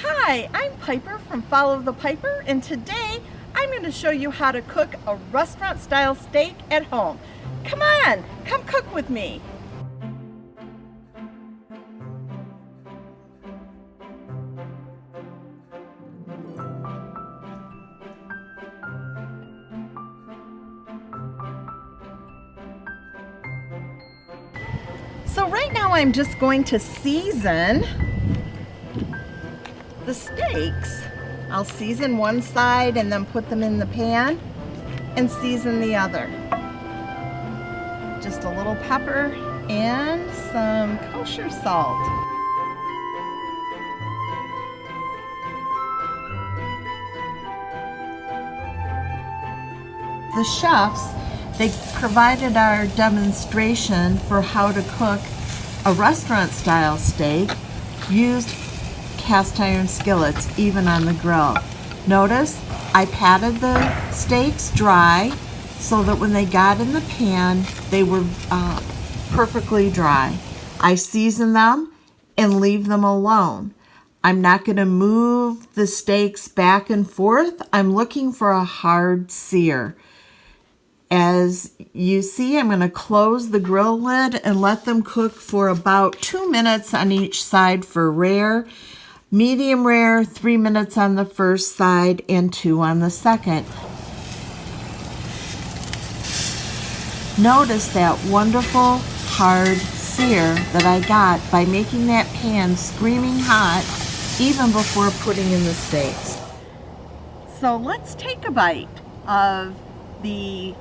Hi, I'm Piper from Follow the Piper, and today I'm going to show you how to cook a restaurant-style steak at home. Come on, come cook with me. So right now I'm just going to season the steaks. I'll season one side and then put them in the pan and season the other. Just a little pepper and some kosher salt. The chefs, they provided our demonstration for how to cook a restaurant-style steak, used cast iron skillets, even on the grill. Notice I patted the steaks dry so that when they got in the pan, they were perfectly dry. I season them and leave them alone. I'm not going to move the steaks back and forth. I'm looking for a hard sear. As you see, I'm going to close the grill lid and let them cook for about 2 minutes on each side for rare. Medium rare, 3 minutes on the first side and 2 on the second. Notice that wonderful hard sear that I got by making that pan screaming hot even before putting in the steaks. So let's take a bite of the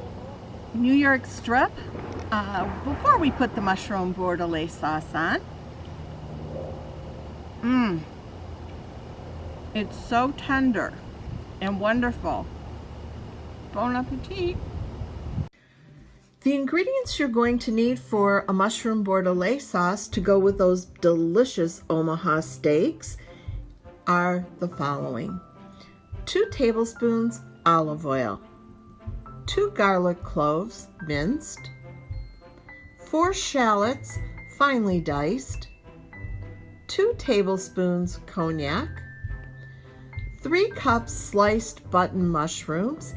New York strip before we put the Mushroom Bordelaise Sauce on. It's so tender and wonderful. Bon appetit. The ingredients you're going to need for a Mushroom Bordelaise sauce to go with those delicious Omaha steaks are the following: 2 tablespoons olive oil, 2 garlic cloves minced, 4 shallots finely diced, 2 tablespoons cognac, 3 cups sliced button mushrooms.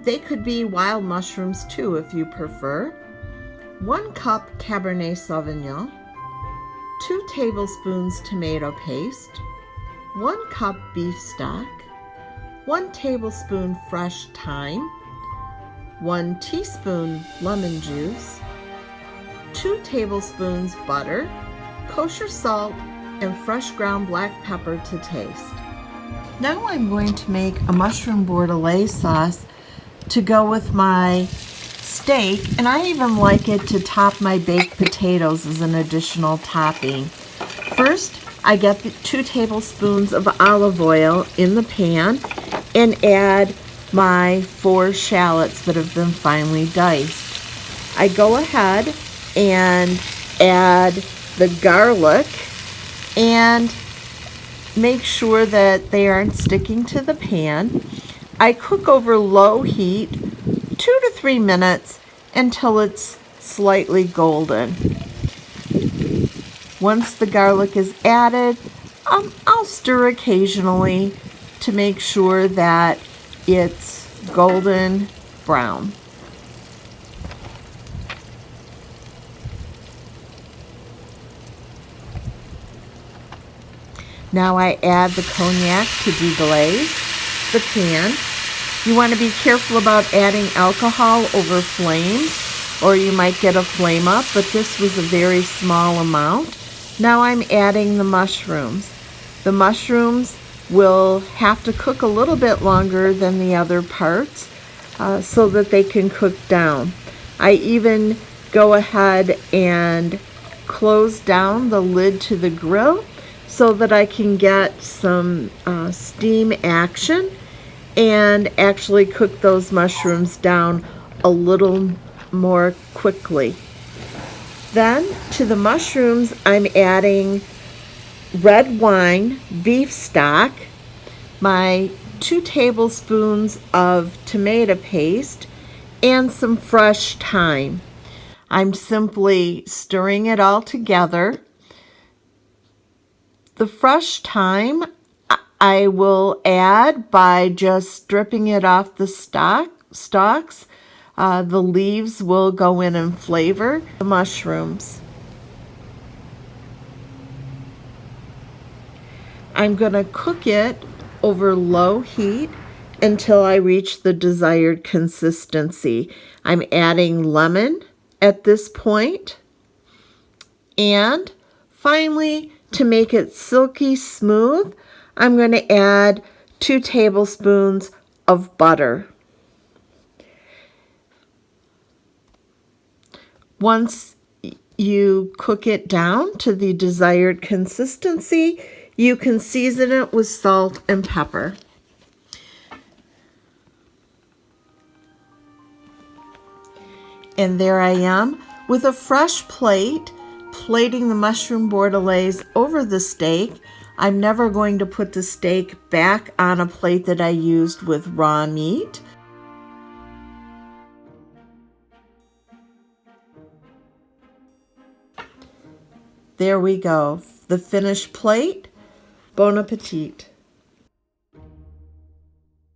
They could be wild mushrooms too if you prefer. 1 cup Cabernet Sauvignon, 2 tablespoons tomato paste, 1 cup beef stock, 1 tablespoon fresh thyme, 1 teaspoon lemon juice, 2 tablespoons butter, kosher salt, and fresh ground black pepper to taste. Now I'm going to make a Mushroom Bordelaise sauce to go with my steak, and I even like it to top my baked potatoes as an additional topping. First, I get the 2 tablespoons of olive oil in the pan and add my 4 shallots that have been finely diced. I go ahead and add the garlic and make sure that they aren't sticking to the pan. I cook over low heat 2 to 3 minutes until it's slightly golden. Once the garlic is added, I'll stir occasionally to make sure that it's golden brown. Now I add the cognac to deglaze the pan. You want to be careful about adding alcohol over flames, or you might get a flame up, but this was a very small amount. Now I'm adding the mushrooms. The mushrooms will have to cook a little bit longer than the other parts so that they can cook down. I even go ahead and close down the lid to the grill so that I can get some steam action and actually cook those mushrooms down a little more quickly. Then to the mushrooms, I'm adding red wine, beef stock, my 2 tablespoons of tomato paste, and some fresh thyme. I'm simply stirring it all together. The fresh thyme, I will add by just stripping it off the stalks. The leaves will go in and flavor the mushrooms. I'm going to cook it over low heat until I reach the desired consistency. I'm adding lemon at this point. And finally, to make it silky smooth, I'm going to add 2 tablespoons of butter. Once you cook it down to the desired consistency, you can season it with salt and pepper. And there I am with a fresh plate, plating the mushroom bordelaise over the steak. I'm never going to put the steak back on a plate that I used with raw meat. There we go, the finished plate. Bon appetit.